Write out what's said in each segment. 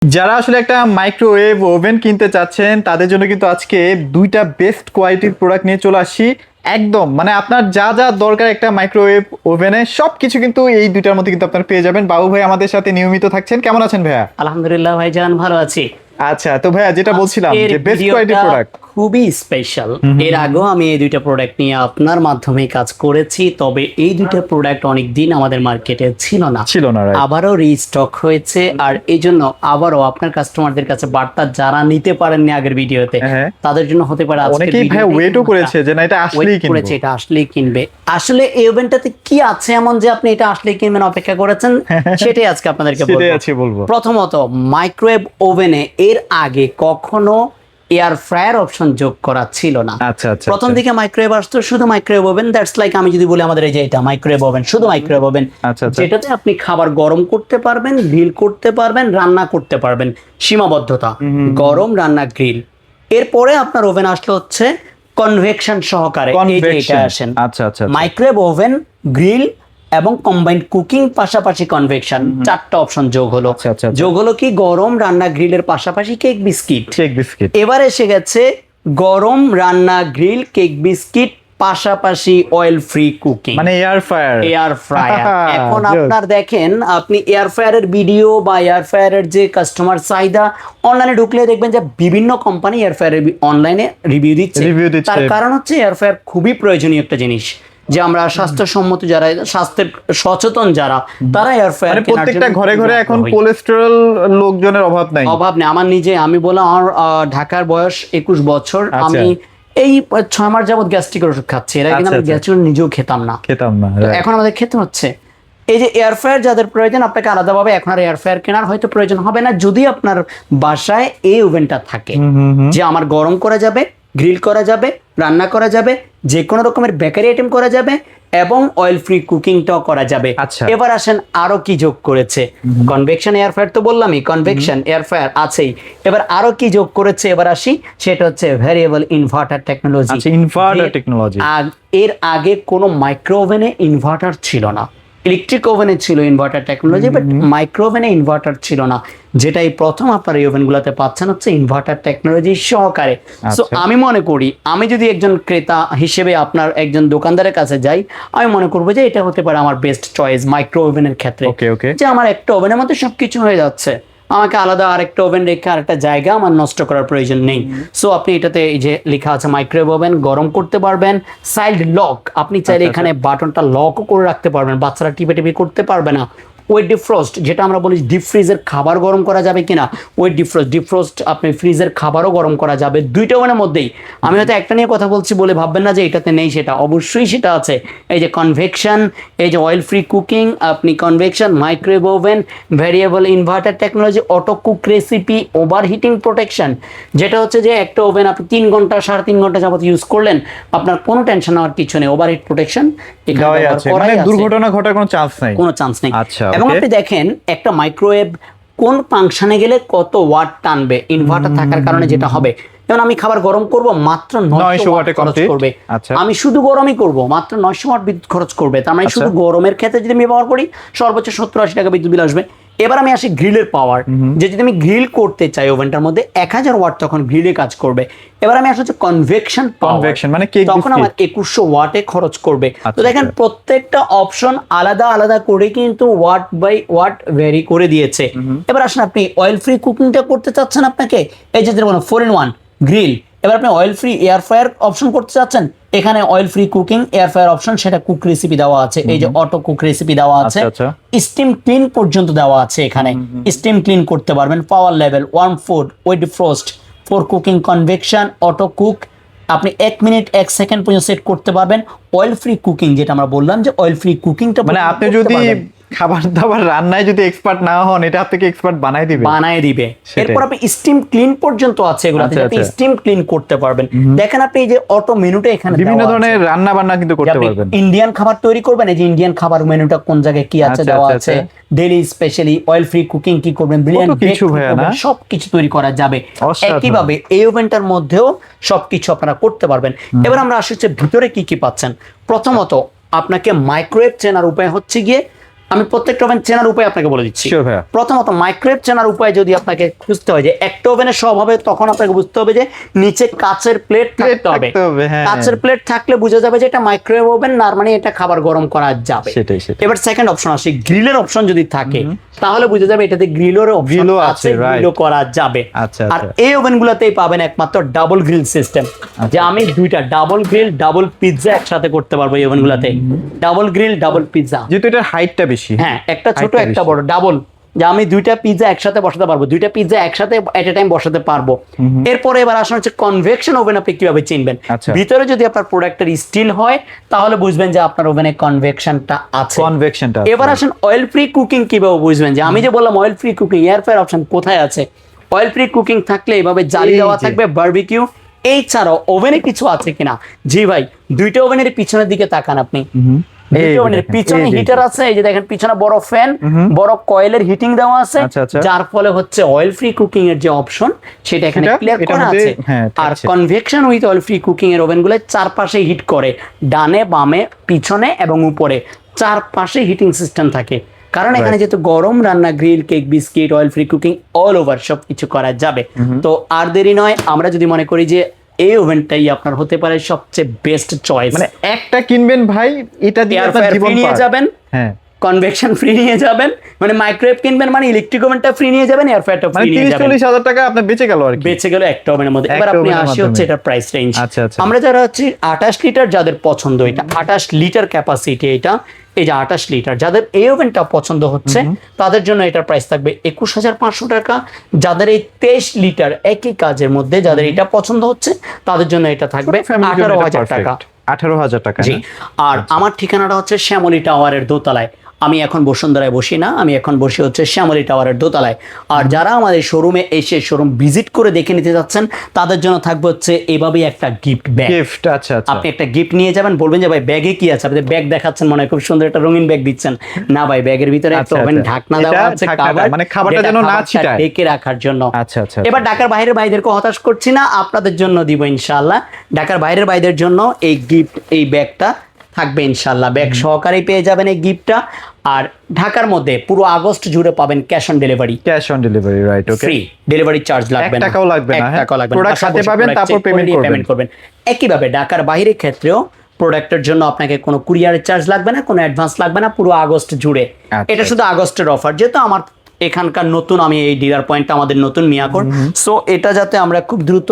যারা আসলে একটা মাইক্রোওয়েভ ওভেন কিনতে চাচ্ছেন তাদের জন্য কিন্তু আজকে দুইটা বেস্ট কোয়ালিটির প্রোডাক্ট নিয়ে চলে আসছি। একদম মানে আপনার যা যা দরকার একটা মাইক্রোওয়েভ ওভেনে সবকিছু কিন্তু এই দুইটার মধ্যে কিন্তু আপনারা পেয়ে যাবেন। বাবু ভাই আমাদের সাথে নিয়মিত থাকছেন, কেমন আছেন ভাইয়া? আলহামদুলিল্লাহ ভাইজান, ভালো আছি। আচ্ছা, তো ভাইয়া যেটা বলছিলাম আজকের যে বেস্ট কোয়ালিটির ভিডিওটা প্রোডাক্ট খুবই স্পেশাল। এর আগেও আমি এই দুইটা প্রোডাক্ট নিয়ে আপনার মাধ্যমে কাজ করেছি, তবে এই দুইটা প্রোডাক্ট অনেক দিন আমাদের মার্কেটে ছিল না, right? আবারও রিস্টক হয়েছে। আর এই জন্য আবারও আপনার কাস্টমারদের কাছে বার্তা, যারা নিতে পারেননি আগের ভিডিওতে তাদের জন্য হতে পারে আজকের অনেকেই ভাই ওয়েটও করেছে যে না এটা আসলেই কিনবে, এটা আসলেই কিনবে। আসলে এই ওভেনটাতে কি আছে এমন যে আপনি এটা আসলেই কিনবেন, অপেক্ষা করেছেন? সেটাই আজকে আপনাদেরকে বলবো। প্রথমত, মাইক্রোওয়েভ ওভেনে এর আগে কখনো এয়ার ফ্রায়ার অপশন যোগ করা ছিল না। প্রথম দিকে মাইক্রোওয়েভ আসতো শুধু মাইক্রোওয়েভ ওভেন। দ্যাটস লাইক আমি যদি বলি আমাদের এই যে এটা মাইক্রোওয়েভ ওভেন, শুধু মাইক্রোওয়েভ ওভেন, যেটাতে আপনি খাবার গরম করতে পারবেন, গ্রিল করতে পারবেন, রান্না করতে পারবেন, সীমাবদ্ধতা গরম, রান্না, গ্রিল। এরপরে আপনার ওভেন আসলো হচ্ছে কনভেকশন সহকারে, এই যে এটা আসেন মাইক্রোওয়েভ ওভেন, গ্রিল এবং কম্বাইন্ড কুকিং, পাশাপাশি কনভেকশন, চারটা অপশন যোগ হলো। যোগ হলো কি গরম, রান্না, গ্রিলের পাশাপাশি কেক বিস্কিট। এবার এসে গেছে গরম, রান্না, গ্রিল, কেক বিস্কিট, পাশাপাশি অয়েল ফ্রি কুকিং, মানে এয়ার ফ্রায়ার। এখন আপনার দেখেন, আপনি এয়ার ফ্রায়ারের ভিডিও বা এয়ার ফ্রায়ারের যে কাস্টমার চাহিদা, অনলাইনে ঢুকলে দেখবেন যে বিভিন্ন কোম্পানি এয়ার ফ্রায়ারের অনলাইনে রিভিউ দিচ্ছে। তার কারণ হচ্ছে এয়ার ফ্রায়ার খুবই প্রয়োজনীয় একটা জিনিস, যে আমরা স্বাস্থ্যসম্মত যারা, স্বাস্থ্যের সচেতন যারা, তারা এয়ার ফ্রায়ার মানে প্রত্যেকটা ঘরে ঘরে এখন কোলেস্টেরল লোকজনের অভাব নাই। আমার আমি বললাম, আমার ঢাকার বয়স 21 বছর। আমি এই 6 মাস যাবত গ্যাস্ট্রিকের ওষুধ খাচ্ছি। এর আগে আমি গ্যাস্ট্রিক নিজেও খেতাম না। এখন আমাদের খেতে হচ্ছে। এই যে এয়ার ফ্রায়ার যাদের প্রয়োজন, আপনাকে আলাদাভাবে এখন আর এয়ার ফ্রায়ার কেনার হয়তো প্রয়োজন হবে না, যদি আপনার বাসায় এই ওভেনটা থাকে, যে আমার গরম করা যাবে, গ্রিল করা যাবে, রান্না করা যাবে, যে কোনো রকমের বেকারি আইটেম করা যাবে এবং অয়েল ফ্রি কুকিংটাও করা যাবে। এবার আসেন আরো কি যোগ করেছে। কনভেকশন এয়ার ফ্রায়ার তো বললামই, কনভেকশন এয়ার ফ্রায়ার আছেই। এবার আরো কি যোগ করেছে, এবার আসি, সেটা হচ্ছে ভেরিয়েবল ইনভার্টার টেকনোলজি। এর আগে কোনো মাইক্রো ওভেনে ইনভার্টার ছিল না। ইলেকট্রিক ওভেনে ছিল ইনভার্টার টেকনোলজি, বাট মাইক্রো ওভেনে ইনভার্টার ছিল না। যেটাই প্রথম আপনার এই ওভেনগুলোতে পাচ্ছেন হচ্ছে ইনভার্টার টেকনোলজি সহকারে। সো আমি মনে করি, আমি যদি একজন ক্রেতা হিসেবে আপনার একজন দোকানদারের কাছে যাই, আমি মনে করবো যে এটা হতে পারে আমার বেস্ট চয়েস মাইক্রো ওভেনের ক্ষেত্রে। যে আমার একটা ওভেনের মধ্যে সবকিছু হয়ে যাচ্ছে, আমাকে আলাদা আরেকটা ওভেন রেখে আরেকটা জায়গা আমার নষ্ট করার প্রয়োজন নেই। সো আপনি এটাতে এই যে লেখা আছে মাইক্রোওয়েভ ওভেন, গরম করতে পারবেন, সাইড লক, আপনি চাইলে এখানে বাটনটা লকও করে রাখতে পারবেন, বাচ্চারা টিপে টিপে করতে পারবে না। ওয়েট ডিফ্রস্ট, যেটা আমরা বলি ডিপ ফ্রিজের খাবার গরম করা যাবে কিনা, ওয়েট ডিফ্রস্ট আপনি ফ্রিজের খাবারও গরম করা যাবে, দুইটা ওভেনের মধ্যেই। আমি হয়তো একটা নিয়ে কথা বলছি বলে ভাববেন না যে এটাতে নেই, সেটা অবশ্যই সেটা আছে। এই যে কনভেকশন, এই যে অয়েল ফ্রি কুকিং, আপনি convection, microwave oven, variable inverter technology, auto cook recipe, over heating protection, যেটা হচ্ছে যে একটা ওভেন আপনি 3 ঘন্টা 3.5 ঘন্টা যাবত ইউজ করলেন, আপনার কোনো টেনশন নেওয়ার কিছু নেই। ওভারহিট প্রোটেকশন এখানে, দুর্ঘটনা ঘটার কোনো চান্স নেই। এবং আপনি দেখেন একটা মাইক্রোওয়েভ কোন ফাংশনে গেলে কত ওয়াট টানবে, ইনভার্টার থাকার কারণে যেটা হবে, যেমন আমি খাবার গরম করব মাত্র 900 ওয়াট খরচ করবে। আমি শুধু গরমই করব, মাত্র 900 ওয়াট বিদ্যুৎ খরচ করবে। তার মানে শুধু গরমের ক্ষেত্রে যদি আমি ব্যবহার করি সর্বোচ্চ 70-80 টাকা বিদ্যুৎ বিল আসবে। এবার আমি আসি গ্রিলের পাওয়ার, যে যদি আমি গ্রিল করতে চাই ওভেনটার মধ্যে 1000 ওয়াট তখন গ্রিলে কাজ করবে। এবার আমি আসলে কনভেকশন মানে তখন আমার 2100 ওয়াটে খরচ করবে। তো দেখেন প্রত্যেকটা অপশন আলাদা আলাদা করে কিন্তু ওয়াট বাই ওয়াট ভ্যারি করে দিয়েছে। এবার আসেন আপনি অয়েল ফ্রি কুকিংটা করতে চাচ্ছেন, আপনাকে এই যে 4-in-1 গ্রিল। এবার আপনি oil free air fryer option করতে চাচ্ছেন, এখানে oil free cooking air fryer option, সেটা কুক রেসিপি দেওয়া আছে, এই যে অটো কুক রেসিপি দেওয়া আছে, স্টিম ক্লিন পর্যন্ত দেওয়া আছে। এখানে স্টিম ক্লিন করতে পারবেন, power level, warm food, weight defrost, for cooking, convection, auto cook, আপনি 1 মিনিট 1 সেকেন্ড পর্যন্ত সেট করতে পারবেন। অয়েল ফ্রি কুকিং, যেটা আমরা বললাম যে অয়েল ফ্রি কুকিংটা, মানে আপনি যদি খাবার দাবার রান্নায় যদি এক্সপার্ট না হন, এটা আপনাকে এক্সপার্ট বানায় দিবে। এরপর আপনি স্টিম ক্লিন পর্যন্ত আছে, এগুলোতে আপনি স্টিম ক্লিন করতে পারবেন। দেখেন আপনি এই যে অটো মেনুটা এখানে বিভিন্ন ধরনের রান্না বান্না কিন্তু করতে পারবেন। ইন্ডিয়ান খাবার তৈরি করবেন, এই যে ইন্ডিয়ান খাবার মেনুটা কোন জায়গায় কি আছে দেওয়া আছে, daily specially oil free cooking কি করবেন, ব্রিলিয়ান্ট কিছু সবকিছু তৈরি করা যাবে। একইভাবে এই ওভেনটার মধ্যেও সবকিছু আপনারা করতে পারবেন। এবার আমরা আসছি ভিতরে কি কি পাচ্ছেন। প্রথমত আপনাকে মাইক্রোওয়েভ চেনার উপায় হচ্ছে গিয়ে আমি প্রত্যেকটা ওভেন চেনার উপায় আপনাকে বলে দিচ্ছি। Sure ভাইয়া। প্রথমত মাইক্রোওয়েভ চেনার উপায় যদি আপনাকে বুঝতে হয় যে একটা ওভেনে সব হবে, তখন আপনাকে বুঝতে হবে যে নিচে কাচের প্লেট থাকতে হবে। হ্যাঁ। কাচের প্লেট থাকলে বোঝা যাবে যে এটা মাইক্রোওয়েভ ওভেন না, মানে এটা খাবার গরম করা যাবে। সেটাই। এবার সেকেন্ড অপশন আসে, গ্রিলের অপশন যদি থাকে তাহলে বোঝা যাবে এটাতে গ্রিলের অপশন আছে, গ্রিলও করা যাবে। আচ্ছা। আর এই ওভেনগুলোতেই পাবেন একমাত্র ডাবল গ্রিল সিস্টেম, যে আমি দুইটা ডাবল গ্রিল ডাবল পিৎজা একসাথে করতে পারবো এই ওভেনগুলোতে। ডাবল গ্রিল ডাবল পিৎজা, যেহেতু এটার হাইটটা বেশি, হ্যাঁ একটা ছোট একটা বড়, ডাবল, যে আমি দুইটা পিৎজা একসাথে বসাতে পারবো, দুইটা পিৎজা একসাথে এট এ টাইম বসাতে পারবো। এরপরে এবার আসলে হচ্ছে কনভেকশন ওভেন আপনি কিভাবে চিনবেন। ভিতরে যদি আপনার প্রোডাক্টের স্টিল হয় তাহলে বুঝবেন যে আপনার ওভেনে কনভেকশনটা আছে। এবার আসেন অয়েল ফ্রি কুকিং কিভাবে বুঝবেন, যে আমি যে বললাম oil free cooking, air fryer option কোথায় আছে। অয়েল ফ্রি কুকিং থাকলে এভাবে জালি দেওয়া থাকবে, বারবিকিউ। এই ছাড়াও ওভেনে কিছু আছে কিনা, জি ভাই দুইটা ওভেনের পিছনের দিকে তাকান আপনি, পিছনে হিটার আছে, এই যে দেখেন পিছনে বড় ফ্যান, বড় কয়েলের হিটিং দেওয়া আছে, যার ফলে হচ্ছে অয়েল ফ্রি কুকিং এর যে অপশন সেটা এখানে ক্লিয়ার করা আছে। আর convection with oil free cooking এর ওভেনগুলো চারপাশে হিট করে, ডানে বামে পিছনে এবং উপরে চারপাশে হিটিং সিস্টেম থাকে, কারণ এখানে যেহেতু গরম রান্না, grill, cake, biscuit, oil free cooking all over সব কিছু করা যাবে। তো আর দেরি নয়, আমরা যদি মনে করি যে এই ওভেনটাই আপনার হতে পারে সবচেয়ে বেস্ট চয়েস, মানে একটা কিনবেন ভাই, এটা দিয়ে আপনার জীবন নিয়ে যাবেন, হ্যাঁ কনভেকশন ফ্রি নিয়ে যাবেন, মানে মাইক্রোওয়েভ কিনবেন মানে ইলেকট্রিক ওভেনটা ফ্রি নিয়ে যাবেন, এয়ার ফ্রায়ারটা ফ্রি নিয়ে যাবেন, 30-40 হাজার টাকা আপনার বেঁচে গেল আর কি, বেঁচে গেল একটা ওভেনের মধ্যে। এবার আপনি আসি হচ্ছে এটা প্রাইস রেঞ্জ। আমরা যারা হচ্ছে 28 লিটার যাদের পছন্দ, এটা 28 লিটার ক্যাপাসিটি, এটা এই যে 28 লিটার যাদের এই ওভেনটা পছন্দ হচ্ছে তাদের জন্য এটার প্রাইস থাকবে 21,500 টাকা। যাদের এই 23 লিটার একই কাজের মধ্যে যাদের এটা পছন্দ হচ্ছে তাদের জন্য এটা থাকবে 18,000 টাকা। 18,000 টাকা। জি, আর আমার ঠিকানাটা হচ্ছে শ্যামলী টাওয়ারের দোতলায়। আমি এখন বসুন্ধরায় বসি না, আমি এখন বসি হচ্ছে শ্যামলী টাওয়ারের দোতলায়। আর যারা আমাদের শোরুমে এসে শোরুম ভিজিট করে দেখে নিতে যাচ্ছেন তাদের জন্য থাকবে হচ্ছে এভাবেই একটা গিফট ব্যাগ। আচ্ছা। আপনি একটা গিফট নিয়ে যাবেন, বলবেন যে ভাই ব্যাগে কি আছে, আপনি ব্যাগ দেখাচ্ছেন মনে হয় খুব সুন্দর একটা রঙিন ব্যাগ দিচ্ছেন, না ভাই ব্যাগের ভিতরে একটা ওভেন ঢাকনা দেওয়া আছে, মানে খাবারটা যেন না ছিটায়, ঢেকে রাখার জন্য। আচ্ছা। এবার ঢাকার বাইরের ভাইদেরকে হতাশ করছি না, আপনাদের জন্য দিব ইনশাআল্লাহ। ঢাকার বাইরের ভাইদের জন্য এই গিফট, এই ব্যাগটা থাকবে ইনশাআল্লাহ, ব্যাগ সহকারেই পেয়ে যাবেন এই গিফটটা। আর ঢাকার মধ্যে পুরো আগস্ট জুড়ে পাবেন cash on delivery, right, okay, free delivery charge লাগবে না, 1 টাকাও লাগবে না, টাকাও লাগবে না, প্রোডাক্ট সাথে পাবেন, তারপর পেমেন্ট করবেন। একইভাবে ঢাকার বাইরের ক্ষেত্রেও প্রোডাক্টের জন্য আপনাকে কোনো কুরিয়ারের চার্জ লাগবে না, কোনো অ্যাডভান্স লাগবে না পুরো আগস্ট জুড়ে। এটা শুধু আগস্টের অফার, যেহেতু আমার এখানকার নতুন, আমি এই ডিলার পয়েন্টটা আমাদের নতুন মিয়াকোর, সো এটা যাতে আমরা খুব দ্রুত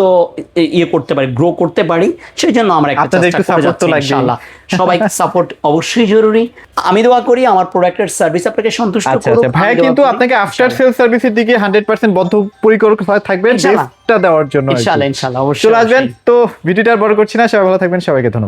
ইয়ে করতে পারি, গ্রো করতে পারি, সেই জন্য আমরা একটা চেষ্টা করে যাচ্ছি ইনশাআল্লাহ। সবাই সাপোর্ট অবশ্যই জরুরি। আমি দোয়া করি আমার প্রোডাক্টের সার্ভিস আপনাকে সন্তুষ্ট করুক। ভাই কিন্তু আপনাকে আফটার সেল সার্ভিসের দিকে 100% বদ্ধপরিকর থাকবেন বেস্টটা দেওয়ার জন্য ইনশাআল্লাহ অবশ্যই চলে আসবেন। তো ভিডিওটা বড় করছি না, সবাই ভালো থাকবেন, সবাইকে ধন্যবাদ।